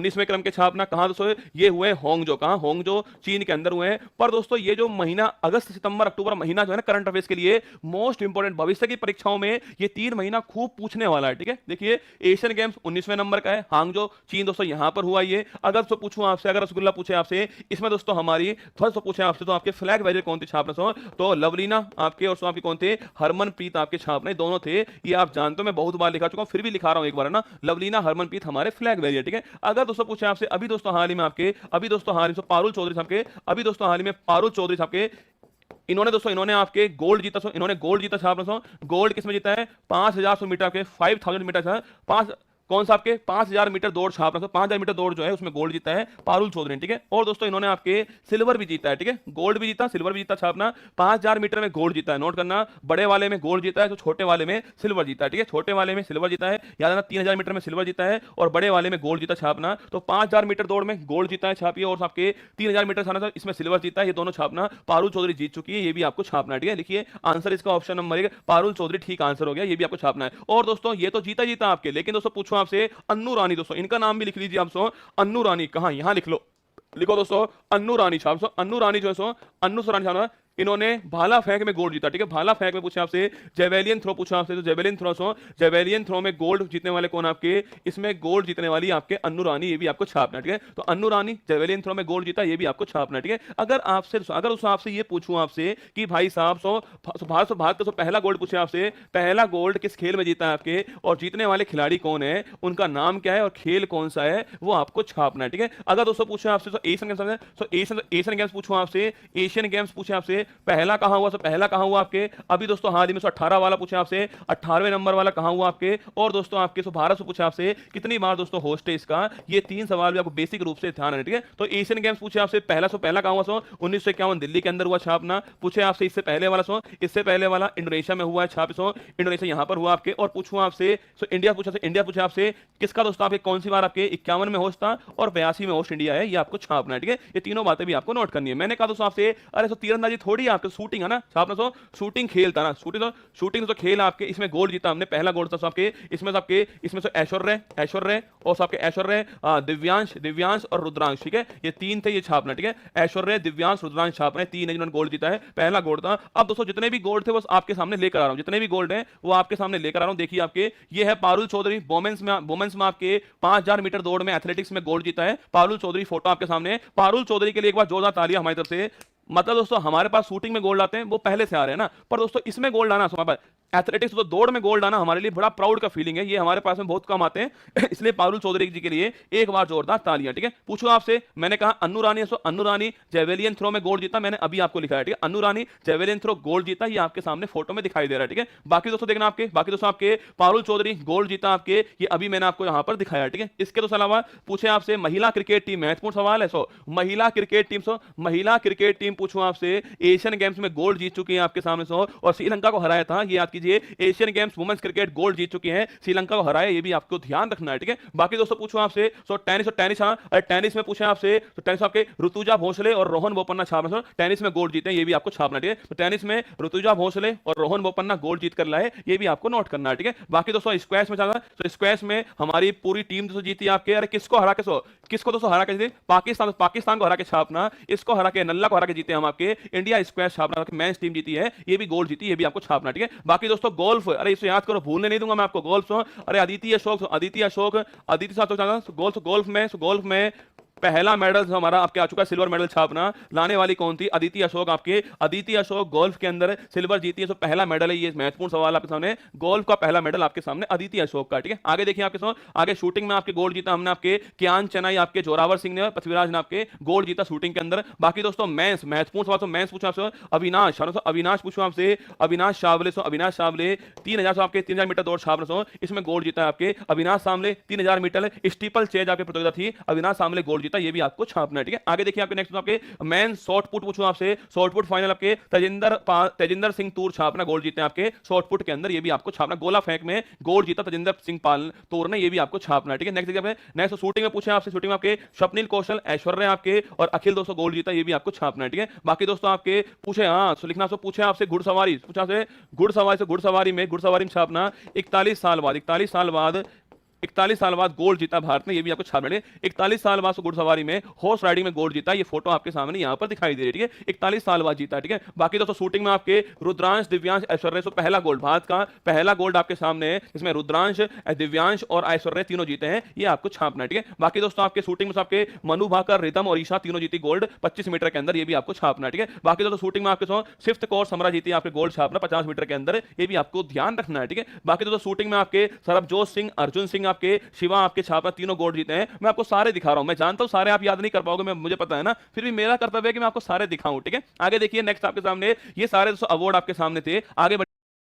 19वें क्रम के छापना कहां दोस्तों ये हुए होंगजो, कहां होंगजो चीन के अंदर हुए हैं। पर दोस्तों ये जो महीना अगस्त सितंबर अक्टूबर महीना जो है ना करंट अफेयर्स के लिए मोस्ट इंपोर्टेंट, भविष्य की परीक्षाओं में ये 3 महीना खूब पूछने वाला है। ठीक है, देखिए एशियन गेम्स 19वें नंबर का है, हांगजो चीन दोस्तों यहां पर हुआ ये। अगर तो पूछूं आपसे, अगर रसगुल्ला पूछे आपसे इसमें दोस्तों हमारी फर्स्ट पूछे आपसे तो आपके फ्लैग बैरियर कौन थे छापने सो, तो लवलीना आपके और आपके कौन थे, हरमनप्रीत आपके छापने दोनों थे। ये आप जानते हो मैं बहुत बार लिखा चुका हूं, फिर भी लिखा रहा हूं एक बार ना, लवलीना हरमनप्रीत हमारे फ्लैग बैरियर। ठीक है, अगर दोस्तों पूछे आपसे अभी दोस्तों हाल ही में आपके, अभी दोस्तों हाल ही में पारुल चौधरी साहब के, अभी दोस्तों हाल ही में पारुल चौधरी साहब के, इन्होंने दोस्तों इन्होंने आपके गोल्ड जीता सो, इन्होंने गोल्ड जीता छाप सो, गोल्ड किसमें जीता है 5000 मीटर के 5000 मीटर, पांच कौन सा आपके 5000 मीटर दौड़ छाप रहा था, 5000 मीटर दौड़ जो है उसमें गोल्ड जीता है पारुल चौधरी ने। ठीक है, और दोस्तों इन्होंने आपके सिल्वर भी जीता है। ठीक है, गोल्ड भी जीता, सिल्वर भी जीता छापना, 5000 मीटर में गोल्ड जीता है, नोट करना, बड़े वाले में गोल्ड जीता है तो छोटे वाले में सिल्वर जीता है। ठीक है, छोटे वाले में सिल्वर जीता है, याद रखना 3000 मीटर में सिल्वर जीता है और बड़े वाले में गोल्ड जीता छापना। तो 5000 मीटर दौड़ में गोल्ड जीता है छापिए, और आपके 3000 मीटर छाना था इसमें सिल्वर जीता है, ये दोनों छापना पारुल चौधरी जीत चुकी है, ये भी आपको छापना है। ठीक है, लिखिए आंसर इसका ऑप्शन नंबर 1 पारुल चौधरी ठीक आंसर हो गया, ये भी आपको छापना है। और दोस्तों ये तो जीता जीता आपके, लेकिन दोस्तों पूछो आपसे अन्नू रानी, दोस्तों इनका नाम भी लिख लीजिए आप सो, अन्नू रानी कहां, यहां लिख लो, लिखो दोस्तों अन्नू रानी छाप सो, अन्नू रानी जो है सो अन्नू रानी छाप, इन्होंने भाला फेंक में गोल्ड जीता। ठीक है, भाला फेंक में पूछा आपसे, जेवेलियन थ्रो पूछा आपसे तो जेवेलियन थ्रो सो, जेवेलियन थ्रो में गोल्ड जीतने वाले कौन आपके, इसमें गोल्ड जीतने वाली आपके अन्नू रानी, ये भी आपको छापना। ठीक है, तो अन्नू रानी जेवेलियन थ्रो में गोल्ड जीता, ये भी आपको छापना। ठीक है, अगर आपसे अगर उस आपसे ये पूछूं आपसे कि भाई साहब भारत का पहला गोल्ड पूछे आपसे, पहला गोल्ड किस खेल में जीता है आपके और जीतने वाले खिलाड़ी कौन है, उनका नाम क्या है और खेल कौन सा है, वो आपको छापना है। ठीक है, अगर दोस्तों पूछे आपसे तो एशियन गेम्स, तो एशियन गेम्स पूछूं आपसे, एशियन गेम्स पूछे आपसे पहला कहां हुआ, पहला कहां हुआ आपके, अभी दोस्तों हाल ही में 18 वाला पूछे आपसे, 18वें नंबर वाला कहां हुआ आपके, और दोस्तों आपके भारत से पूछे आपसे कितनी बार दोस्तों होस्ट है इसका, ये 3 सवाल भी आपको बेसिक रूप से ध्यान है। ठीक है, तो एशियन गेम्स पूछे आपसे पहला कहां हुआ 1951 दिल्ली के अंदर हुआ छापना, पूछे आपसे इससे पहले वाला इससे पहले वाला इंडोनेशिया में हुआ है छाप, इंडोनेशिया यहां पर हुआ आपके, और पूछूं आपसे इंडिया पूछा आपसे किसका दोस्तों आपके कौन सी बार आपके 51 में होस्ट था और 82 में होस्ट इंडिया है, ये आपको छापना है। ठीक है, ये तीनों बातें भी आपको नोट करनी है। मैंने कहा दोस्तों आपसे अरे तीरंदाजी थोड़ी आपके शूटिंग है ना छापना, सो शूटिंग खेल था ना, शूटिंग तो खेल आपके, इसमें गोल्ड जीता हमने, पहला गोल्ड था आपके इसमें से ऐश्वर्य और आपके ऐश्वर्य दिव्यांश और रुद्रांश। ठीक है, ये 3 थे, ये छापना। ठीक है, ऐश्वर्य दिव्यांश रुद्रांश छापना, 3 है जिन्होंने गोल्ड जीता है, पहला गोल्ड था। अब दोस्तों जितने भी गोल्ड थे वो आपके सामने लेकर आ रहा हूं, जितने भी गोल्ड है वो आपके सामने लेकर आ रहा हूं। देखिए आपके ये है पारुल चौधरी वोमेंस में आपके 5000 मीटर दौड़ में एथलेटिक्स में गोल्ड जीता है पारुल चौधरी, फोटो आपके सामने। पारुल चौधरी के लिए एक बार जोरदार तालियां हमारी तरफ से। मतलब दोस्तों हमारे पास शूटिंग में गोल्ड आते हैं वो पहले से आ रहे हैं ना, पर दोस्तों इसमें गोल्ड आना हमारे पास एथलेटिक्स तो दौड़ में गोल्ड आना हमारे लिए बड़ा प्राउड का फीलिंग है, ये हमारे पास में बहुत कम आते हैं इसलिए पारुल चौधरी जी के लिए एक बार जोरदार तालियां। ठीक है, पूछो आपसे, मैंने कहा अन्नू रानी, अन्नू रानी जेवेलियन थ्रो में गोल्ड जीता, मैंने अभी आपको लिखा है। ठीक है, अन्नू रानी जेवेलियन थ्रो गोल्ड जीता, ये आपके सामने फोटो में दिखाई दे रहा है। ठीक है, बाकी दोस्तों देखना आपके, बाकी दोस्तों आपके पारुल चौधरी गोल्ड जीता आपके, ये अभी मैंने आपको यहां पर दिखाया। ठीक है, इसके तो अलावा पूछे आपसे महिला क्रिकेट टीम, महत्वपूर्ण सवाल है महिला क्रिकेट टीम पूछूं आपसे एशियन गेम्स में गोल्ड जीत चुकी है आपके सामने और श्रीलंका को हराया था, ये याद कीजिए Asian Games women's cricket gold जीत चुकी है, श्रीलंका को हराया, ये भी आपको ध्यान रखना है। ठीक है, बाकी दोस्तों पूछो आपसे टेनिस में पूछे आपसे तो टेनिस आपके ऋतुजा भोसले और रोहन बोपन्ना छापना, टेनिस में गोल्ड जीते हैं, ये भी आपको छापना। ठीक है, तो टेनिस में ऋतुजा भोसले और रोहन बोपन्ना गोल्ड जीत कर लाए, ये भी आपको नोट करना है। ठीक है, बाकी दोस्तों स्क्वैश में जाना, तो स्क्वैश में हमारी पूरी टीम दोस्तों जीती आपके, अरे किसको हरा के किसको दोस्तों हरा के जीते, पाकिस्तान को हरा के छापना, इसको हरा के नल्ला को हरा के जीते हम आपके, इंडिया स्क्वैश छापना मेंस टीम जीती है, ये भी गोल्ड जीती, ये भी आपको छापना। ठीक है, बाकी दोस्तों गोल्फ, अरे इसे याद करो, भूलने नहीं दूंगा मैं आपको, गोल्फ अरे अदिति अशोक गोल्फ में पहला मेडल हमारा आपके आ चुका है, सिल्वर मेडल छापना, लाने वाली कौन थी, अदिति अशोक आपके, अदिति अशोक गोल्फ के अंदर सिल्वर जीती है, तो पहला मेडल है, ये महत्वपूर्ण सवाल आपके सामने, गोल्फ का पहला मेडल आपके सामने अदिति अशोक का। ठीक है, आगे देखिए आपके आगे शूटिंग में आपके गोल्ड जीता हमने आपके कियान चेनाई, आपके जोरावर सिंह ने, पृथ्वीराज ने आपके गोल्ड जीता शूटिंग के अंदर। बाकी दोस्तों मेंस, महत्वपूर्ण सवाल, तो मेंस पूछा आपसे अविनाश पूछो आपसे, अविनाश शावले 3000 आपके 3000 मीटर दौड़ छापना, इसमें गोल्ड जीता है आपके अविनाश सामले, 3000 मीटर स्टीपल चेज आपके प्रतियोगिता थी, अविनाश सामले गोल्ड जीता, ये भी आपको छापना है। ठीक है, आगे देखिए आपके नेक्स्ट आपके मेन शॉट पुट पूछूं आपसे, शॉट पुट फाइनल आपके तेजिंदर सिंह तूर छापना गोल्ड जीते हैं आपके शॉट पुट के अंदर, ये भी आपको छापना, गोला फेंक में गोल्ड जीता तेजिंदर सिंह पाल तूर ने, ये भी आपको छापना है। ठीक है, नेक्स्ट देखिए नेक्स्ट शूटिंग में पूछे आपसे, शूटिंग में आपके स्वप्निल कौशल ऐश्वर्य आपके और अखिल दोस्तों गोल्ड जीता, ये भी आपको छापना है। ठीक है, बाकी दोस्तों आपके पूछे लिखना पूछे आपसे घुड़सवारी, घुड़सवारी में छापना 41 साल बाद 41 साल बाद गोल्ड जीता भारत ने, ये भी आपको छाप लेंगे। 41 साल बाद घुड़सवारी में, हॉर्स राइडिंग में गोल्ड जीता, ये फोटो आपके सामने यहाँ पर दिखाई दे रही है, ठीक है। 41 साल बाद जीता, ठीक है। बाकी दोस्तों शूटिंग में आपके रुद्रांश, दिव्यांश, ऐश्वर्या, सो पहला गोल्ड, भारत का पहला गोल्ड आपके सामने है, इसमें रुद्रांश, दिव्यांश और ऐश्वर्या तीनों जीते हैं, ये आपको छापना है, ठीक है। बाकी दोस्तों आपके शूटिंग में आपके मनु भाकर, रितम और ईशा तीनों जीती गोल्ड 25 मीटर के अंदर, ये भी आपको छापना है, ठीक है। बाकी दोस्तों शूटिंग में आपके फिफ्थ कौर समरा जीती है आपके गोल्ड छापना 50 मीटर के अंदर, ये भी आपको ध्यान रखना है, ठीक है। बाकी दोस्तों शूटिंग में आपके सरबजोत सिंह, अर्जुन सिंह, आपके शिवा आपके छापा तीनों गोल्ड जीते हैं। मैं आपको सारे दिखा रहा हूं, मैं जानता हूं सारे आप याद नहीं कर पाओगे, मैं मुझे पता है ना, फिर भी मेरा कर्तव्य है कि मैं आपको सारे दिखाऊं, ठीक है। आगे देखिए नेक्स्ट आपके सामने ये सारे दोस्तों अवार्ड आपके सामने थे, आगे